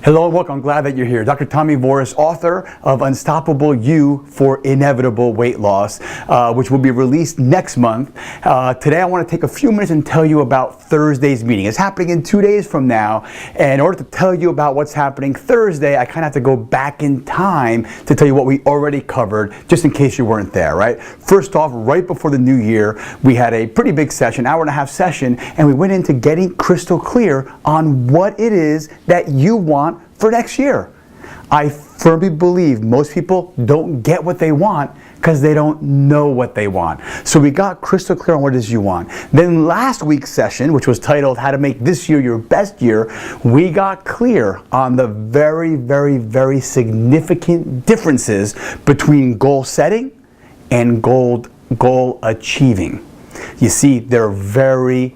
Hello and welcome. I'm glad that you're here. Dr. Tommy Voris, author of Unstoppable You for Inevitable Weight Loss, which will be released next month. Today I want to take a few minutes and tell you about Thursday's meeting. It's happening in 2 days from now. And in order to tell you about what's happening Thursday, I kind of have to go back in time to tell you what we already covered, just in case you weren't there, right? First off, right before the new year, we had a pretty big session, hour and a half session, and we went into getting crystal clear on what it is that you want for next year. I firmly believe most people don't get what they want because they don't know what they want. So we got crystal clear on what it is you want. Then last week's session, which was titled How to Make This Year Your Best Year, we got clear on the very significant differences between goal setting and goal achieving. You see, they're very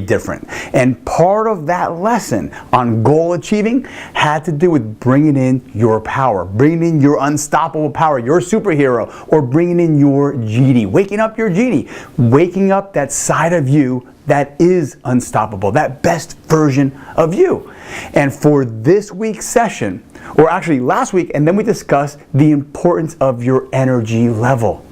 different. And part of that lesson on goal achieving had to do with bringing in your power, bringing in your unstoppable power, your superhero, or bringing in your genie, waking up your genie, waking up that side of you that is unstoppable, that best version of you. And for this week's session, or actually last week, and then we discussed the importance of your energy level.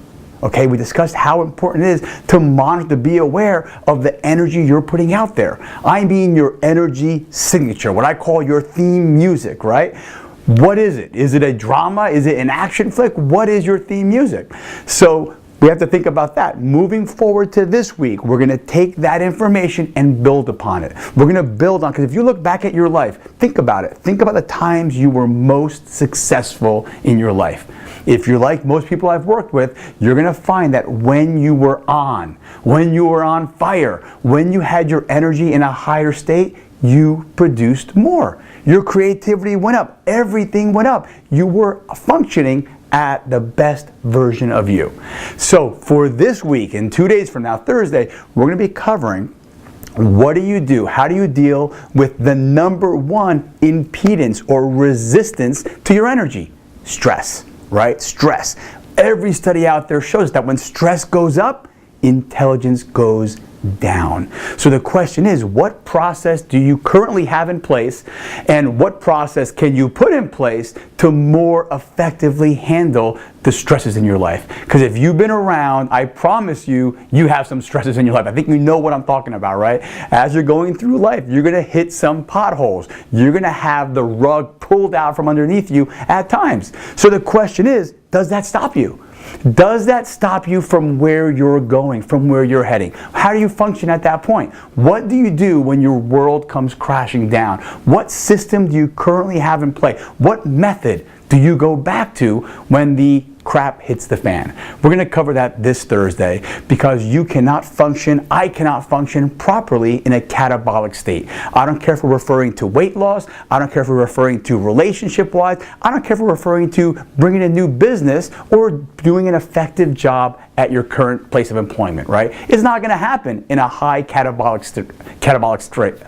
Okay, we discussed how important it is to monitor, to be aware of the energy you're putting out there. I mean your energy signature, what I call your theme music, right? What is it? Is it a drama? Is it an action flick? What is your theme music? So we have to think about that. Moving forward to this week, we're going to take that information and build upon it. We're going to build on, because if you look back at your life, think about it. Think about the times you were most successful in your life. If you're like most people I've worked with, you're going to find that when you were on fire, when you had your energy in a higher state, you produced more. Your creativity went up. Everything went up. You were functioning at the best version of you. So for this week, in 2 days from now, Thursday, we're going to be covering what do you do? How do you deal with the number one impedance or resistance to your energy? Stress. Right? Stress. Every study out there shows that when stress goes up, intelligence goes down. So the question is, what process do you currently have in place, and what process can you put in place to more effectively handle the stresses in your life? Because if you've been around, I promise you, you have some stresses in your life. I think you know what I'm talking about, right? As you're going through life, you're going to hit some potholes. You're going to have the rug pulled out from underneath you at times. So the question is, does that stop you? Does that stop you from where you're going, from where you're heading? How do you function at that point? What do you do when your world comes crashing down? What system do you currently have in play? What method do you go back to when the crap hits the fan? We're going to cover that this Thursday, because you cannot function, I cannot function properly in a catabolic state. I don't care if we're referring to weight loss, I don't care if we're referring to relationship-wise, I don't care if we're referring to bringing a new business or doing an effective job at your current place of employment, right? It's not going to happen in a high catabolic state.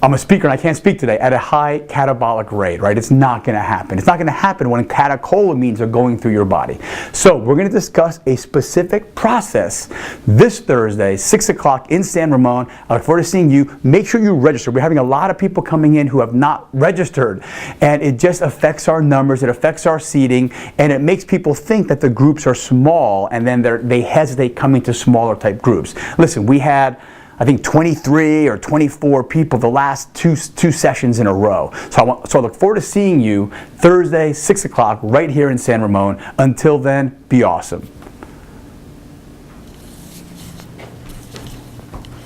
I'm a speaker and I can't speak today, at a high catabolic rate, right? It's not going to happen. It's not going to happen when catecholamines are going through your body. So we're going to discuss a specific process this Thursday, 6 o'clock in San Ramon. I look forward to seeing you. Make sure you register. We're having a lot of people coming in who have not registered, and it just affects our numbers, it affects our seating, and it makes people think that the groups are small, and then they hesitate coming to smaller type groups. Listen, we had, I think, 23 or 24 people the last two sessions in a row. So I look forward to seeing you Thursday, 6 o'clock, right here in San Ramon. Until then, be awesome.